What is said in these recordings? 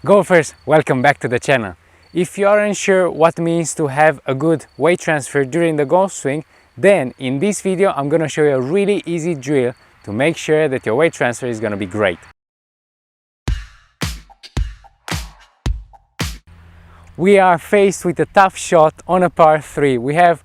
Golfers, welcome back to the channel. If you aren't sure what it means to have a good weight transfer during the golf swing, then in this video I'm going to show you a really easy drill to make sure that your weight transfer is going to be great. We are faced with a tough shot on a par 3. We have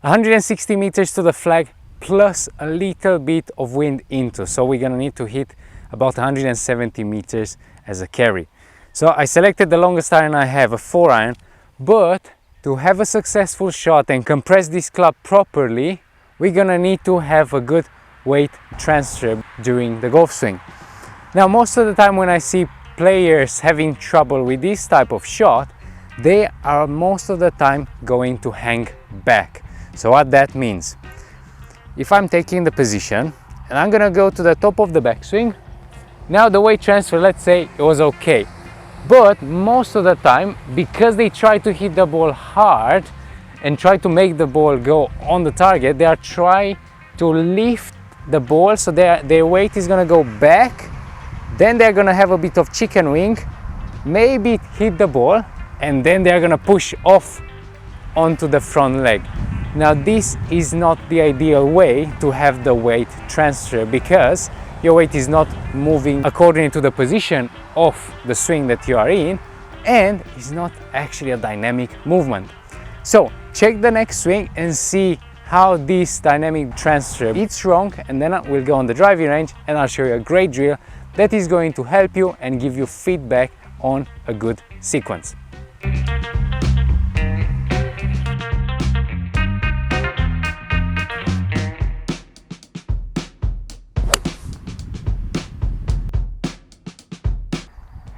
160 meters to the flag plus a little bit of wind into, so we're going to need to hit about 170 meters as a carry. So I selected the longest iron I have, a 4-iron, but to have a successful shot and compress this club properly, we're gonna need to have a good weight transfer during the golf swing. Now, most of the time when I see players having trouble with this type of shot, they are most of the time going to hang back. So what that means, if I'm taking the position and I'm gonna go to the top of the backswing, now the weight transfer, let's say it was okay. But most of the time, because they try to hit the ball hard and try to make the ball go on the target, they are trying to lift the ball, so their weight is going to go back, then they're going to have a bit of chicken wing, maybe hit the ball, and then they're going to push off onto the front leg. Now this is not the ideal way to have the weight transfer, because your weight is not moving according to the position of the swing that you are in, and it's not actually a dynamic movement. So check the next swing and see how this dynamic transfer is wrong, and then we'll go on the driving range and I'll show you a great drill that is going to help you and give you feedback on a good sequence.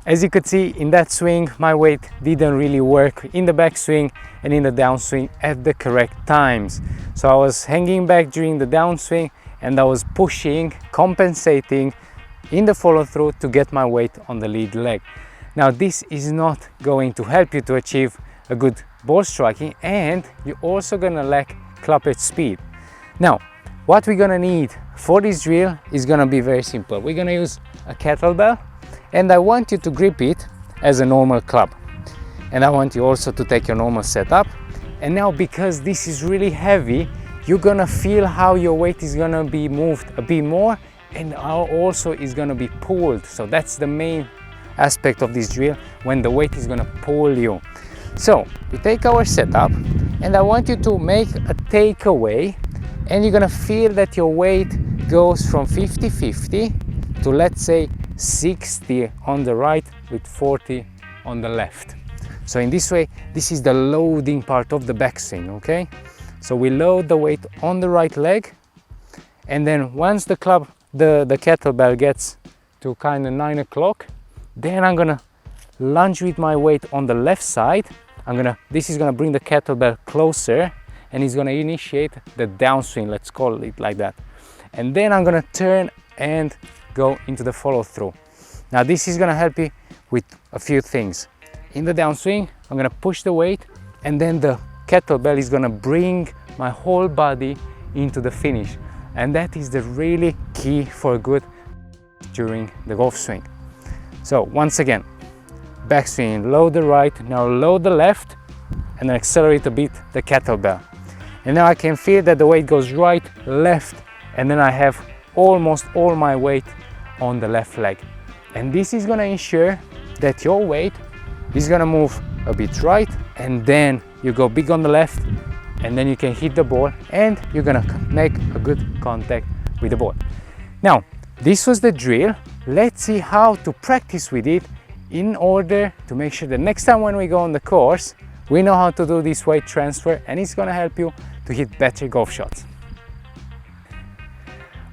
As you could see in that swing, my weight didn't really work in the backswing and in the downswing at the correct times. So I was hanging back during the downswing and I was pushing, compensating in the follow through to get my weight on the lead leg. Now this is not going to help you to achieve a good ball striking, and you're also gonna lack club head speed. Now, what we're gonna need for this drill is gonna be very simple. We're gonna use a kettlebell, and I want you to grip it as a normal club. And I want you also to take your normal setup. And now, because this is really heavy, you're gonna feel how your weight is gonna be moved a bit more, and also is gonna be pulled. So that's the main aspect of this drill, when the weight is gonna pull you. So we take our setup, and I want you to make a takeaway, and you're gonna feel that your weight goes from 50-50 to, let's say, 60 on the right with 40 on the left. So in this way, this is the loading part of the backswing, okay? So we load the weight on the right leg, and then once the kettlebell gets to kind of 9 o'clock, then I'm gonna lunge with my weight on the left side. This is gonna bring the kettlebell closer, and it's gonna initiate the downswing, let's call it like that. And then I'm gonna turn and go into the follow through. Now this is gonna help you with a few things. In the downswing, I'm gonna push the weight, and then the kettlebell is gonna bring my whole body into the finish. And that is the really key for good during the golf swing. So once again, backswing, load the right, now load the left, and then accelerate a bit the kettlebell. And now I can feel that the weight goes right, left, and then I have almost all my weight on the left leg. And this is gonna ensure that your weight is gonna move a bit right, and then you go big on the left, and then you can hit the ball, and you're gonna make a good contact with the ball. Now, this was the drill. Let's see how to practice with it in order to make sure that next time when we go on the course, we know how to do this weight transfer, and it's gonna help you to hit better golf shots.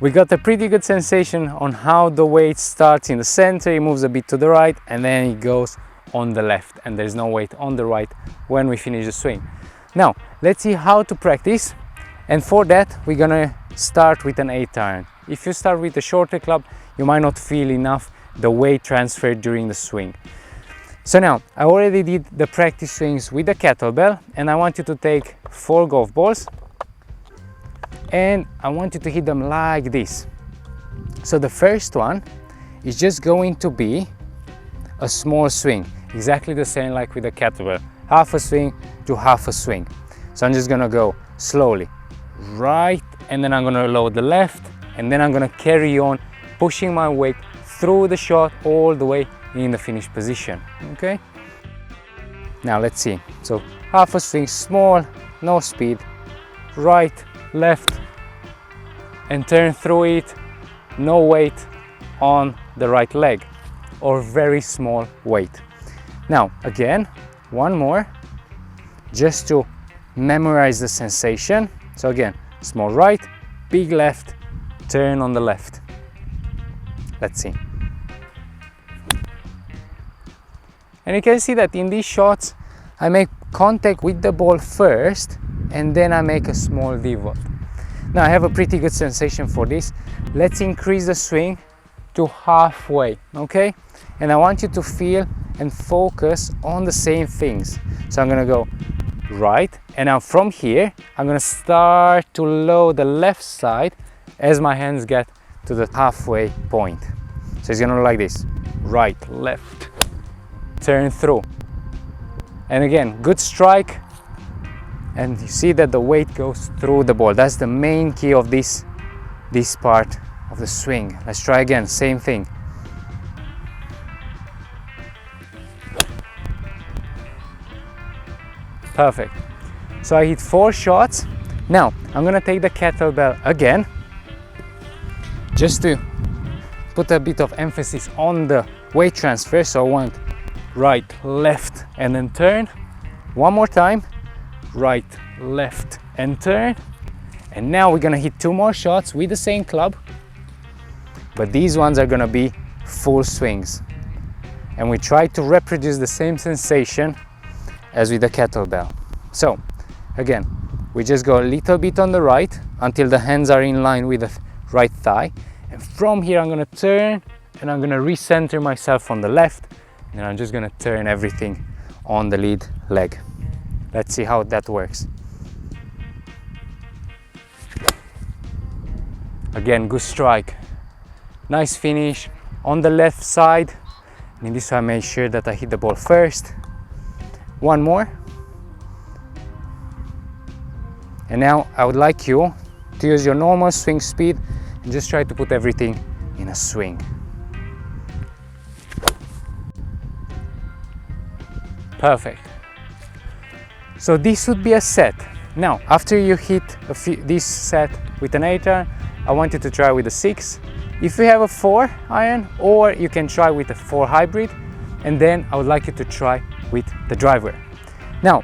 We got a pretty good sensation on how the weight starts in the center, it moves a bit to the right, and then it goes on the left, and there's no weight on the right when we finish the swing. Now, let's see how to practice, and for that, we're gonna start with an 8-iron. If you start with a shorter club, you might not feel enough the weight transfer during the swing. So now, I already did the practice swings with the kettlebell, and I want you to take 4 golf balls, and I want you to hit them like this. So the first one is just going to be a small swing, exactly the same like with the kettlebell, half a swing to half a swing. So I'm just gonna go slowly, right, and then I'm gonna load the left, and then I'm gonna carry on pushing my weight through the shot all the way in the finish position, okay? Now let's see, so half a swing, small, no speed, right, left, and turn through it, no weight on the right leg, or very small weight. Now again, one more, just to memorize the sensation. So again, small right, big left, turn on the left. Let's see. And you can see that in these shots, I make contact with the ball first, and then I make a small pivot. Now I have a pretty good sensation for this. Let's increase the swing to halfway, okay? And I want you to feel and focus on the same things. So I'm gonna go right, and now from here, I'm gonna start to load the left side as my hands get to the halfway point. So it's gonna look like this, right, left, turn through. And again, good strike, and you see that the weight goes through the ball. That's the main key of this part of the swing. Let's try again, same thing. Perfect. So I hit 4 shots. Now I'm gonna take the kettlebell again, just to put a bit of emphasis on the weight transfer. So I want right, left, and then turn. One more time, right, left, and turn. And now we're gonna hit 2 more shots with the same club, but these ones are gonna be full swings. And we try to reproduce the same sensation as with the kettlebell. So again, we just go a little bit on the right until the hands are in line with the right thigh. And from here, I'm gonna turn, and I'm gonna recenter myself on the left, and I'm just gonna turn everything on the lead leg. Let's see how that works. Again, good strike. Nice finish on the left side. And in this, I made sure that I hit the ball first. One more. And now I would like you to use your normal swing speed and just try to put everything in a swing. Perfect. So this would be a set. Now, after you hit this set with an 8-iron, I want you to try with a 6. If you have a 4-iron, or you can try with a 4 hybrid, and then I would like you to try with the driver. Now,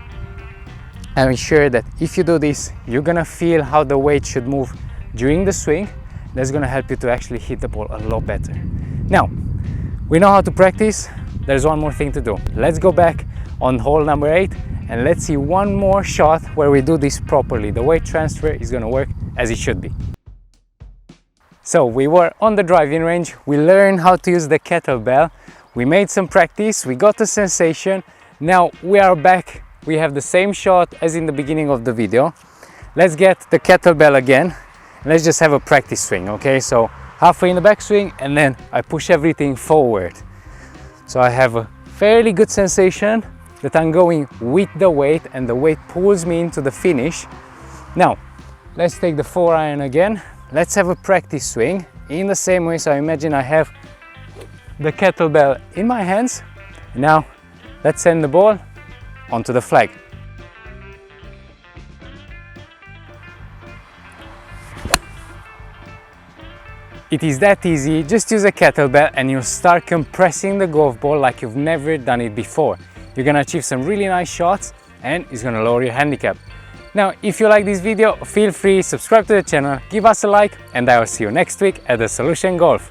I'm sure that if you do this, you're gonna feel how the weight should move during the swing. That's gonna help you to actually hit the ball a lot better. Now, we know how to practice. There's one more thing to do. Let's go back on hole number 8, and let's see one more shot where we do this properly. The weight transfer is gonna work as it should be. So we were on the driving range, we learned how to use the kettlebell, we made some practice, we got the sensation. Now we are back, we have the same shot as in the beginning of the video. Let's get the kettlebell again, and let's just have a practice swing, okay? So halfway in the backswing, and then I push everything forward. So I have a fairly good sensation that I'm going with the weight, and the weight pulls me into the finish. Now, let's take the 4-iron again. Let's have a practice swing in the same way. So imagine I have the kettlebell in my hands. Now, let's send the ball onto the flag. It is that easy. Just use a kettlebell and you'll start compressing the golf ball like you've never done it before. You're gonna achieve some really nice shots, and it's gonna lower your handicap. Now, if you like this video, feel free, subscribe to the channel, give us a like, and I will see you next week at the Solution Golf.